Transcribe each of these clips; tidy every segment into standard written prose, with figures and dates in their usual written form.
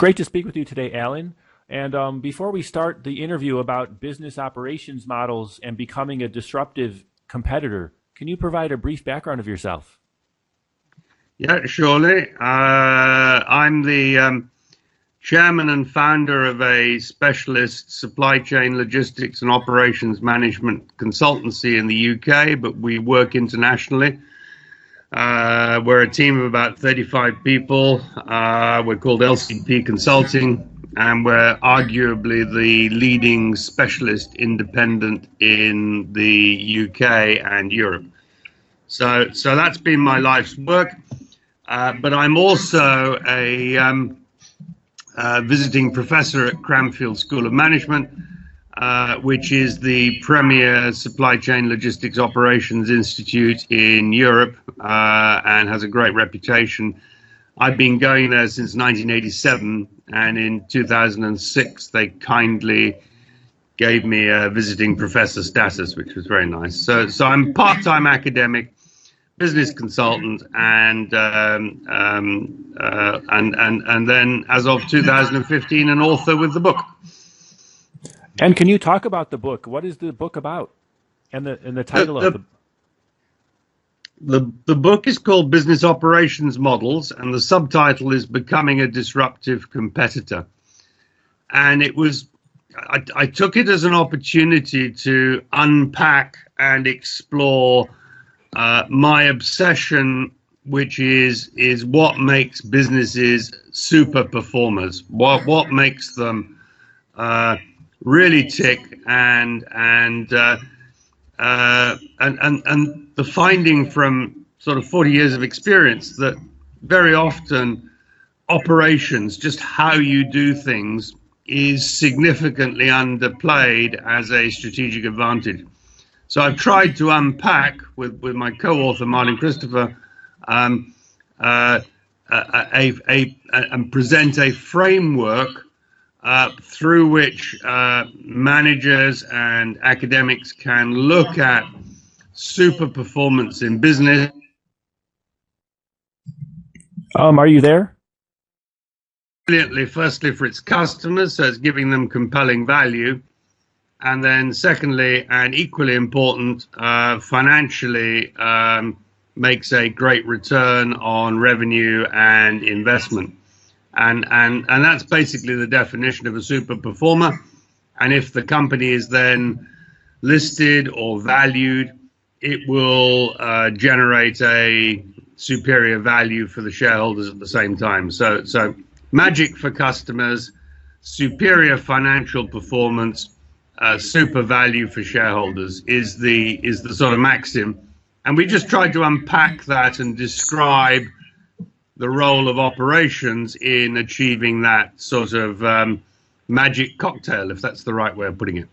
great to speak with you today, Alan. And before we start the interview about business operations models and becoming a disruptive competitor, can you provide a brief background of yourself? Yeah, surely. I'm the chairman and founder of a specialist supply chain logistics and operations management consultancy in the UK, but we work internationally. We're a team of about 35 people. We're called LCP Consulting, and we're arguably the leading specialist independent in the UK and Europe. So that's been my life's work. But I'm also a visiting professor at Cranfield School of Management, which is the premier supply chain logistics operations institute in Europe, and has a great reputation. I've been going there since 1987, and in 2006 they kindly gave me a visiting professor status, which was very nice. So I'm part-time academic, business consultant, and then as of 2015 an author with the book. And can you talk about the book? What is the book about? And the title of the book is called Business Operations Models, and the subtitle is Becoming a Disruptive Competitor. And it was, I took it as an opportunity to unpack and explore my obsession, which is what makes businesses super performers, what makes them really tick, and the finding from sort of 40 years of experience that very often operations, just how you do things, is significantly underplayed as a strategic advantage. So I've tried to unpack with my co-author Martin Christopher and present a framework through which managers and academics can look at super performance in business. Are you there? Brilliantly, firstly for its customers, so it's giving them compelling value. And then secondly, and equally important, financially makes a great return on revenue and investment. And that's basically the definition of a super performer. And if the company is then listed or valued, it will generate a superior value for the shareholders at the same time. So magic for customers, superior financial performance, super value for shareholders is the sort of maxim. And we just tried to unpack that and describe the role of operations in achieving that sort of magic cocktail, if that's the right way of putting it.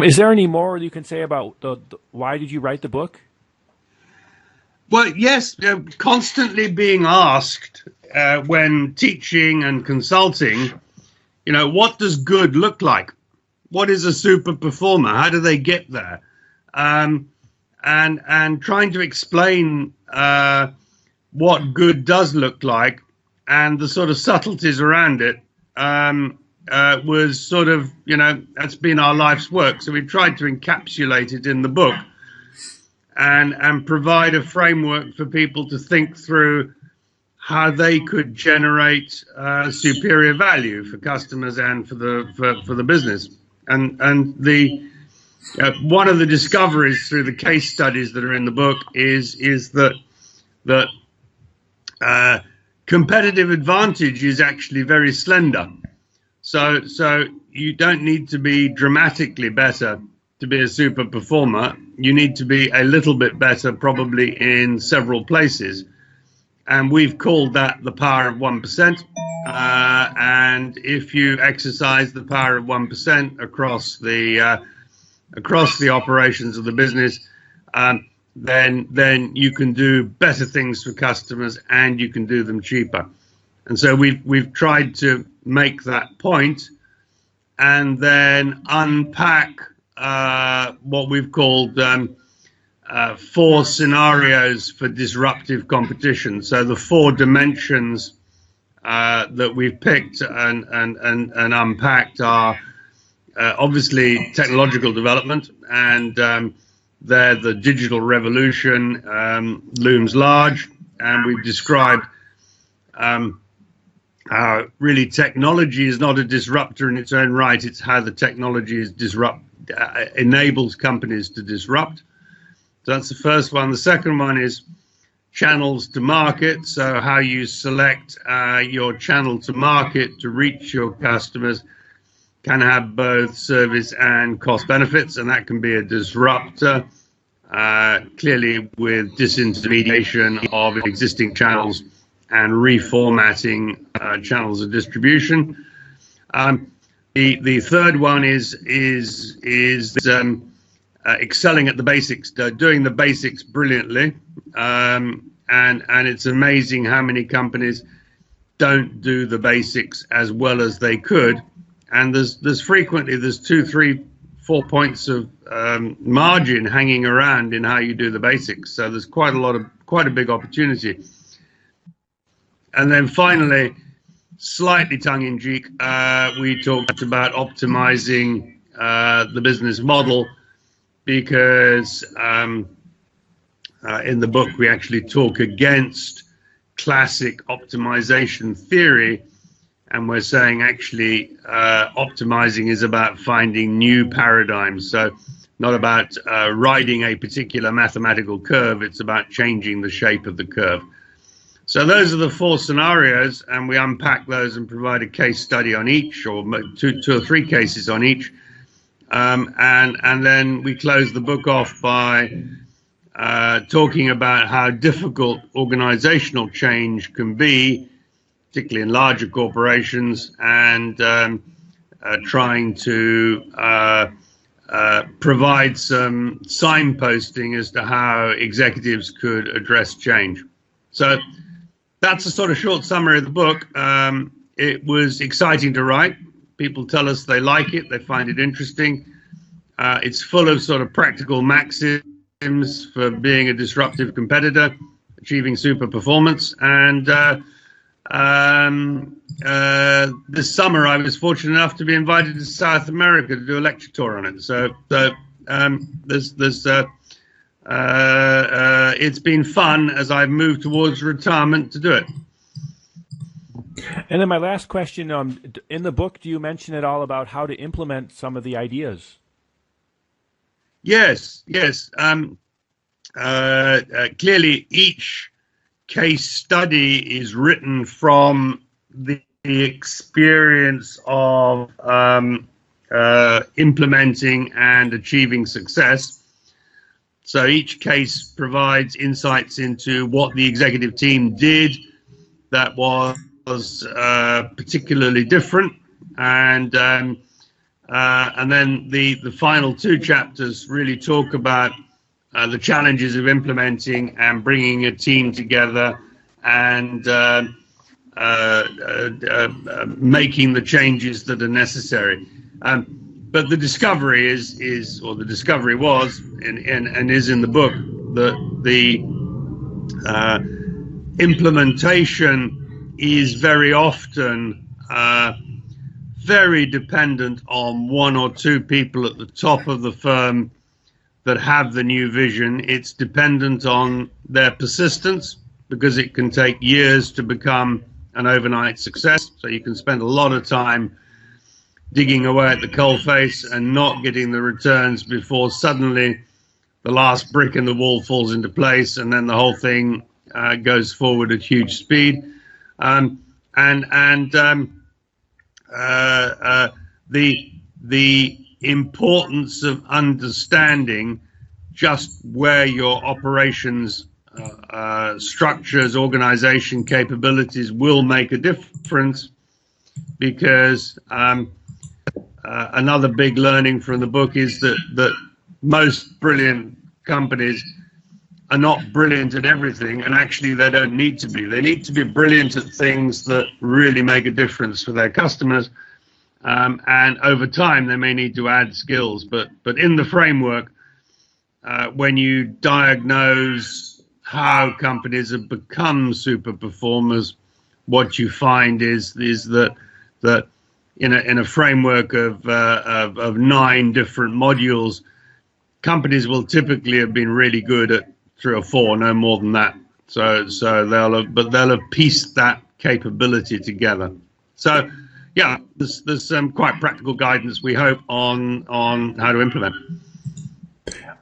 Is there any more you can say about why did you write the book? Well, yes, constantly being asked when teaching and consulting, what does good look like? What is a super performer? How do they get there? And trying to explain what good does look like and the sort of subtleties around it was sort of, that's been our life's work. So we tried to encapsulate it in the book and provide a framework for people to think through how they could generate superior value for customers and for the business. And the one of the discoveries through the case studies that are in the book is that competitive advantage is actually very slender. So you don't need to be dramatically better to be a super performer. You need to be a little bit better, probably in several places. And we've called that the power of 1%. And if you exercise the power of 1% across the operations of the business, then you can do better things for customers and you can do them cheaper. And so we've tried to make that point and then unpack what we've called 4 scenarios for disruptive competition. So the 4 dimensions that that we've picked and unpacked are obviously technological development, and there the digital revolution looms large, and we've described how really technology is not a disruptor in its own right. It's how the technology is enables companies to disrupt. So that's the first one. The second one is channels to market. So how you select your channel to market to reach your customers can have both service and cost benefits, and that can be a disruptor, clearly with disintermediation of existing channels and reformatting channels of distribution. The third one is excelling at the basics, doing the basics brilliantly, and it's amazing how many companies don't do the basics as well as they could. And there's frequently 2, 3, 4 points of margin hanging around in how you do the basics. So there's quite a big opportunity. And then finally, slightly tongue-in-cheek, we talked about optimizing the business model, because in the book we actually talk against classic optimization theory. And we're saying actually optimizing is about finding new paradigms. So not about riding a particular mathematical curve, it's about changing the shape of the curve. So those are the 4 scenarios, and we unpack those and provide a case study on each, or 2 or 3 cases on each. And then we close the book off by talking about how difficult organizational change can be, particularly in larger corporations, and trying to provide some signposting as to how executives could address change. So that's a sort of short summary of the book. It was exciting to write. People tell us they like it, they find it interesting. It's full of sort of practical maxims for being a disruptive competitor, achieving super performance, and this summer I was fortunate enough to be invited to South America to do a lecture tour on it. So it's been fun as I've moved towards retirement to do it. And then my last question, in the book, do you mention at all about how to implement some of the ideas? Yes. Clearly, each case study is written from the experience of implementing and achieving success. So each case provides insights into what the executive team did that was particularly different, and then the final 2 chapters really talk about the challenges of implementing and bringing a team together and making the changes that are necessary. But the discovery the discovery was, and is in the book, that the implementation is very often very dependent on 1 or 2 people at the top of the firm that have the new vision. It's dependent on their persistence, because it can take years to become an overnight success. So you can spend a lot of time digging away at the coalface and not getting the returns before suddenly the last brick in the wall falls into place, and then the whole thing goes forward at huge speed. The importance of understanding just where your operations structures, organization capabilities will make a difference, because another big learning from the book is that most brilliant companies are not brilliant at everything, and actually they don't need to be. They need to be brilliant at things that really make a difference for their customers, and over time they may need to add skills, but in the framework, when you diagnose how companies have become super performers, what you find is that in a framework of 9 different modules, companies will typically have been really good at 3 or 4, no more than that. So they'll have pieced that capability together. So yeah, there's some quite practical guidance, we hope, on how to implement.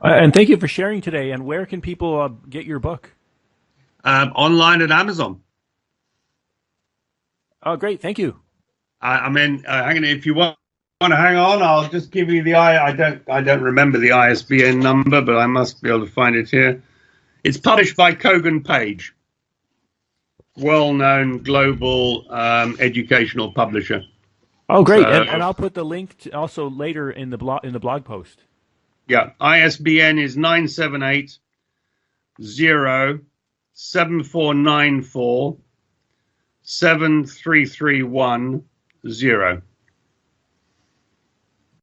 And thank you for sharing today. And where can people get your book? Online at Amazon. Oh, great. Thank you. Hang on, if you want to hang on, I'll just give you I don't remember the ISBN number, but I must be able to find it here. It's published by Kogan Page, well-known global educational publisher. Oh, great. So, and I'll put the link also later in the blog post. Yeah, ISBN is 978 7494 7331 0.